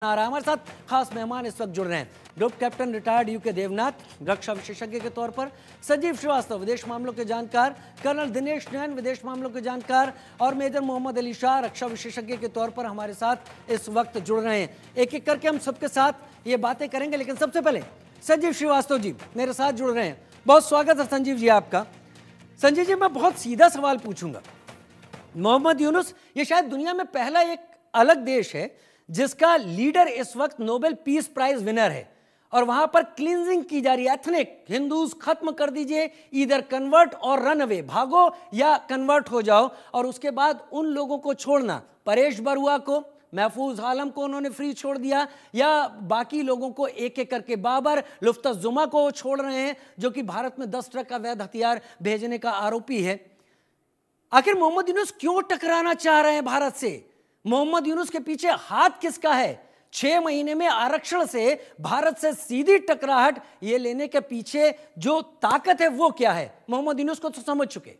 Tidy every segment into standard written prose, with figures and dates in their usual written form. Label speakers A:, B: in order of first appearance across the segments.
A: आ रहा है। हमारे साथ खास मेहमान इस वक्त जुड़ रहे हैं। Group captain retired UK Devnath, रक्षा विशेषज्ञ के तौर पर संजीव श्रीवास्तव, विदेश मामलों के जानकार, कर्नल दिनेश नैन, विदेश मामलों के जानकार, और मेजर मोहम्मद अली शाह, रक्षा विशेषज्ञ के तौर पर हमारे साथ इस वक्त जुड़ रहे हैं। एक एक करके हम सबके साथ ये बातें करेंगे, लेकिन सबसे पहले संजीव श्रीवास्तव जी मेरे साथ जुड़ रहे हैं। बहुत स्वागत है संजीव जी आपका। संजीव जी, मैं बहुत सीधा सवाल पूछूंगा। मोहम्मद यूनुस ये शायद दुनिया में पहला एक अलग देश है जिसका लीडर इस वक्त नोबेल पीस प्राइज विनर है, और वहां पर क्लींजिंग की जा रही है। एथनिक हिंदूज खत्म कर दीजिए, इधर कन्वर्ट और रन अवे, भागो या कन्वर्ट हो जाओ। और उसके बाद उन लोगों को छोड़ना, परेश बरुआ को, महफूज आलम को उन्होंने फ्री छोड़ दिया, या बाकी लोगों को एक एक करके, बाबर लुफ्तजुमा को छोड़ रहे हैं जो कि भारत में 10 ट्रक अवैध हथियार भेजने का आरोपी है। आखिर मोहम्मद यूनुस क्यों टकराना चाह रहे हैं भारत से? मोहम्मद यूनुस के पीछे हाथ किसका है? 6 महीने में आरक्षण से भारत से सीधी टकराहट ये लेने के पीछे जो ताकत है वो क्या है? मोहम्मद यूनुस को तो समझ चुके।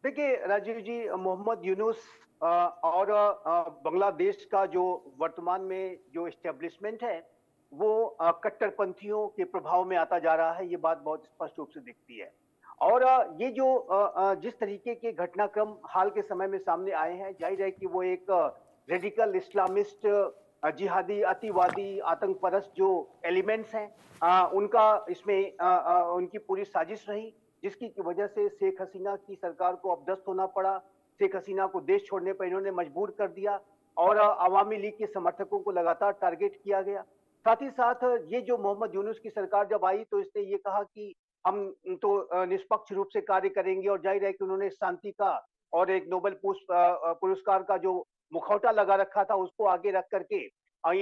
B: देखिए राजीव जी, मोहम्मद यूनुस और बांग्लादेश का जो वर्तमान में जो एस्टेब्लिशमेंट है वो कट्टरपंथियों के प्रभाव में आता जा रहा है। ये बात बहुत स्पष्ट रूप से दिखती है। और ये जो जिस तरीके के घटनाक्रम हाल के समय में सामने आए हैं, जाहिर है कि वो एक रेडिकल इस्लामिस्ट, जिहादी, अतिवादी, आतंक परस्त जो एलिमेंट्स हैं उनका इसमें उनकी पूरी साजिश रही, जिसकी वजह से शेख हसीना की सरकार को अपदस्थ होना पड़ा। शेख हसीना को देश छोड़ने पर इन्होंने मजबूर कर दिया और अवामी लीग के समर्थकों को लगातार टारगेट किया गया। साथ ही साथ ये जो मोहम्मद यूनुस की सरकार जब आई तो इसने ये कहा कि हम तो निष्पक्ष रूप से कार्य करेंगे, और जाहिर है कि उन्होंने शांति का और एक नोबेल पुरस्कार का जो मुखौटा लगा रखा था उसको आगे रख करके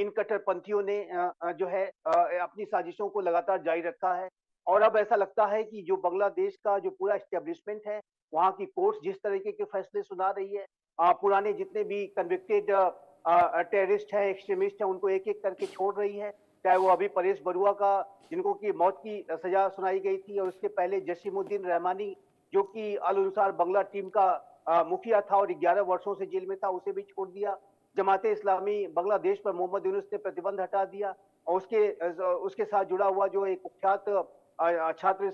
B: इन कट्टरपंथियों ने जो है अपनी साजिशों को लगातार जारी रखा है। और अब ऐसा लगता है कि जो बांग्लादेश का जो पूरा एस्टेब्लिशमेंट है, वहां की कोर्ट जिस तरीके के फैसले सुना रही है, पुराने जितने भी कन्विक्टेड टेररिस्ट है, एक्सट्रीमिस्ट है, उनको एक एक करके छोड़ रही है। चाहे वो अभी परेश बरुआ का, जिनको की मौत की सजा सुनाई गई थी, और उसके पहले जसीमुद्दीन रहमानी जो कि अल अनुसार बांग्ला टीम का मुखिया था और 11 वर्षों से जेल में था, उसे भी छोड़ दिया। जमाते इस्लामी बांग्लादेश पर मोहम्मद यूनुस ने प्रतिबंध हटा दिया, और उसके साथ जुड़ा हुआ जो एक कुख्यात छात्र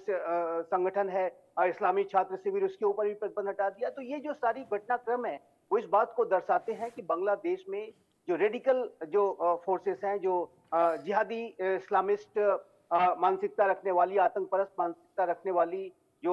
B: संगठन है इस्लामी छात्र शिविर, उसके ऊपर भी प्रतिबंध हटा दिया। तो ये जो सारी घटनाक्रम है वो इस बात को दर्शाते हैं कि बांग्लादेश में जो रेडिकल जो फोर्सेस हैं, जो जिहादी इस्लामिस्ट मानसिकता रखने वाली, आतंक परस्त मानसिकता रखने वाली जो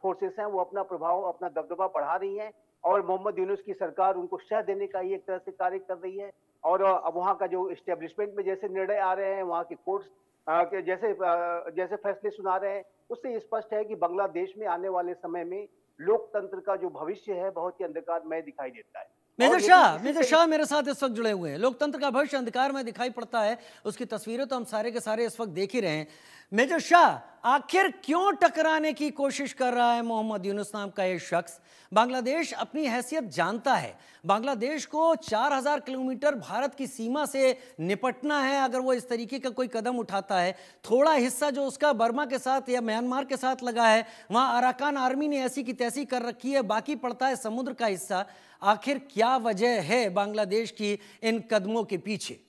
B: फोर्सेस हैं, वो अपना प्रभाव, अपना दबदबा बढ़ा रही हैं, और मोहम्मद यूनुस की सरकार उनको शह देने का ही एक तरह से कार्य कर रही है। और वहां का जो एस्टेब्लिशमेंट में जैसे निर्णय आ रहे हैं, वहां के कोर्ट्स के जैसे फैसले सुना रहे हैं, उससे स्पष्ट है कि बांग्लादेश में आने वाले समय में लोकतंत्र का जो भविष्य है बहुत ही अंधकारमय दिखाई देता है।
A: मेजर शाह मेरे साथ इस वक्त जुड़े हुए हैं। लोकतंत्र का भविष्य अंधकार में दिखाई पड़ता है, उसकी तस्वीरें तो हम सारे के सारे इस वक्त देख ही रहे हैं। मेजर शाह, आखिर क्यों टकराने की कोशिश कर रहा है मोहम्मद यूनुस नाम का ये शख्स? बांग्लादेश अपनी हैसियत जानता है। बांग्लादेश को 4000 किलोमीटर भारत की सीमा से निपटना है। अगर वो इस तरीके का कोई कदम उठाता है, थोड़ा हिस्सा जो उसका बर्मा के साथ या म्यांमार के साथ लगा है, वहाँ अराकान आर्मी ने ऐसी की तैसी कर रखी है, बाकी पड़ता है समुद्र का हिस्सा। आखिर क्या वजह है बांग्लादेश की इन कदमों के पीछे?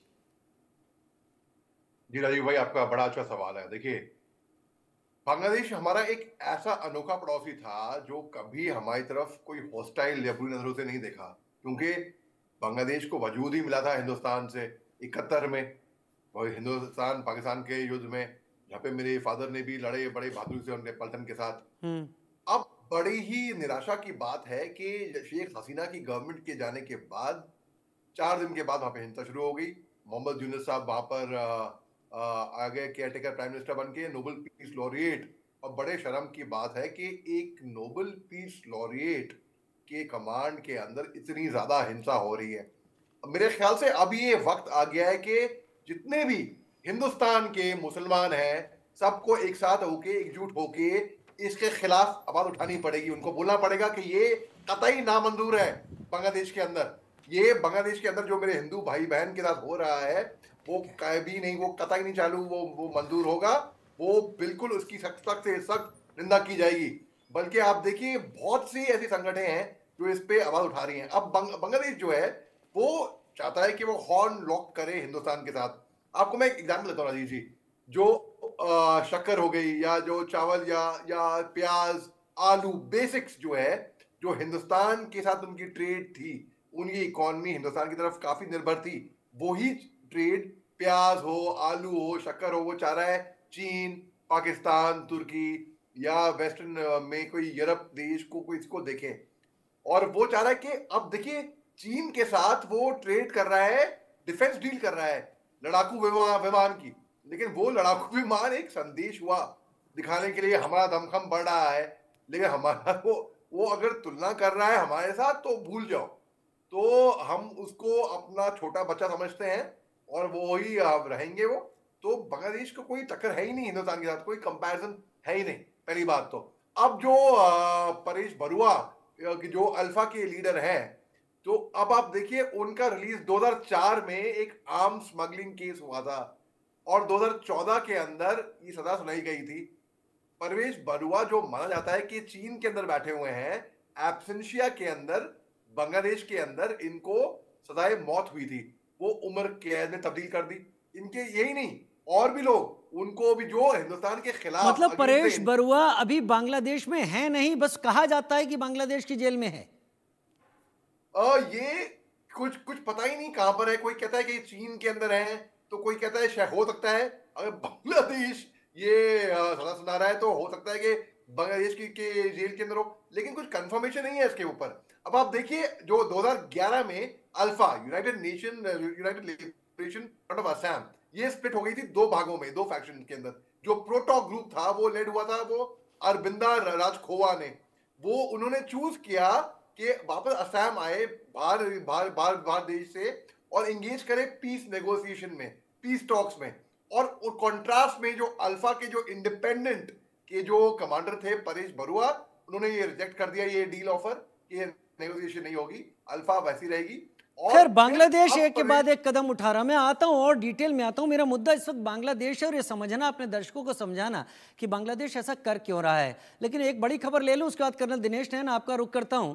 C: जी राजीव भाई, आपका बड़ा अच्छा सवाल है। देखिए, बांग्लादेश हमारा एक ऐसा अनोखा पड़ोसी था जो कभी हमारी तरफ कोई हॉस्टाइल या बुरी नजरों से नहीं देखा, क्योंकि बांग्लादेश को वजूद ही मिला था हिंदुस्तान से 71 में, और हिंदुस्तान पाकिस्तान के युद्ध में, जहाँ पे मेरे फादर ने भी लड़े बड़े बहादुरी से उनके पलटन के साथ। अब बड़ी ही निराशा की बात है कि शेख हसीना की गवर्नमेंट के जाने के बाद 4 दिन के बाद वहां पे हिंसा शुरू हो गई। मोहम्मद यूनुस साहब वहां पर आगे केयरटेकर प्राइम मिनिस्टर बन के नोबेल पीस लॉरिएट, और बड़े शर्म की बात है कि एक नोबेल पीस लॉरिएट के कमांड के अंदर इतनी ज्यादा हिंसा हो रही है। मेरे ख्याल से अब ये वक्त आ गया है कि जितने भी हिंदुस्तान के मुसलमान हैं, सबको एक साथ होके, एकजुट होके इसके खिलाफ आवाज उठानी पड़ेगी। उनको बोलना पड़ेगा कि ये कतई नामंजूर है बांग्लादेश के अंदर। ये बांग्लादेश के अंदर जो मेरे हिंदू भाई बहन के साथ हो रहा है वो कभी नहीं, वो कतई नहीं चालू, वो मंजूर होगा। वो बिल्कुल उसकी सख्त से सख्त निंदा की जाएगी। बल्कि आप देखिए बहुत सी ऐसी संगठन हैं जो इस पे आवाज उठा रही हैं। अब बांग्लादेश जो है वो चाहता है कि वो हॉर्न लॉक करे हिंदुस्तान के साथ। आपको मैं एक एग्जाम्पल देता हूँ राजीव जी, जो शक्कर हो गई या जो चावल या प्याज आलू बेसिक्स जो है, जो हिंदुस्तान के साथ उनकी ट्रेड थी, उनकी इकोनॉमी हिंदुस्तान की तरफ काफी निर्भर थी, वही ट्रेड प्याज हो, आलू हो, शक्कर हो, वो चाह रहा है चीन, पाकिस्तान, तुर्की या वेस्टर्न में कोई यूरोप देश को कोई इसको देखे। और वो चाह रहा है कि अब देखिए चीन के साथ वो ट्रेड कर रहा है, डिफेंस डील कर रहा है लड़ाकू विमान की, लेकिन वो लड़ाकू विमान एक संदेश हुआ दिखाने के लिए हमारा दमखम बढ़ रहा है, लेकिन हमारा वो अगर तुलना कर रहा है हमारे साथ तो भूल जाओ। तो हम उसको अपना छोटा बच्चा समझते हैं और वो ही रहेंगे वो। तो बांग्लादेश को कोई टक्कर है ही नहीं हिंदुस्तान के साथ, कोई कंपैरिजन है ही नहीं, पहली बात तो। अब जो परेश बरुआ कि जो अल्फा के लीडर हैं, तो अब आप देखिए उनका रिलीज 2004 में एक आर्म स्मगलिंग केस हुआ था और 2014 के अंदर ये सजा सुनाई गई थी। परवेश बरुआ जो माना जाता है कि चीन के अंदर बैठे हुए हैं, एब्सेंशिया के अंदर, बांग्लादेश के अंदर इनको सजाए मौत हुई थी, वो उम्र कैद में तब्दील कर दी। इनके यही नहीं और भी लोग, उनको भी जो हिंदुस्तान के खिलाफ,
A: मतलब परेश बरुआ अभी बांग्लादेश में है नहीं, बस कहा जाता है कि बांग्लादेश की जेल में है।
C: ये कुछ पता ही नहीं कहां पर है। कोई कहता है कि चीन के अंदर है, तो कोई कहता है शायद हो सकता है अगर बांग्लादेश ये सजा सुना रहा है तो हो सकता है कि बांग्लादेश के जेल के अंदर हो, लेकिन कुछ कंफर्मेशन नहीं है इसके ऊपर। अब आप देखिए जो 2011 में alpha United liberation front of Assam, ये स्प्लिट हो गई थी दो भागों में, दो फैक्शन के अंदर। जो प्रोटॉक ग्रुप था वो लेड हुआ था वो अरबिंदा राजखोवा ने, वो उन्होंने चूज किया कि वापस असम आए बाहर देश से और एंगेज करे पीस नेगोशिएशन में, पीस टॉक्स में। और कॉन्ट्रास्ट में जो अल्फा के जो इंडिपेंडेंट के जो कमांडर थे परेश बरुआ, उन्होंने ये रिजेक्ट कर दिया ये डील ऑफर कि नेगोशिएशन नहीं होगी, अल्फा वैसी रहेगी।
A: खैर बांग्लादेश एक के बाद एक कदम उठा रहा। मैं आता हूं और डिटेल में आता हूं। मेरा मुद्दा इस वक्त बांग्लादेश है और ये समझना, अपने दर्शकों को समझाना कि बांग्लादेश ऐसा कर क्यों रहा है। लेकिन एक बड़ी खबर ले लूं, उसके बाद कर्नल दिनेश नैन आपका रुख करता हूं।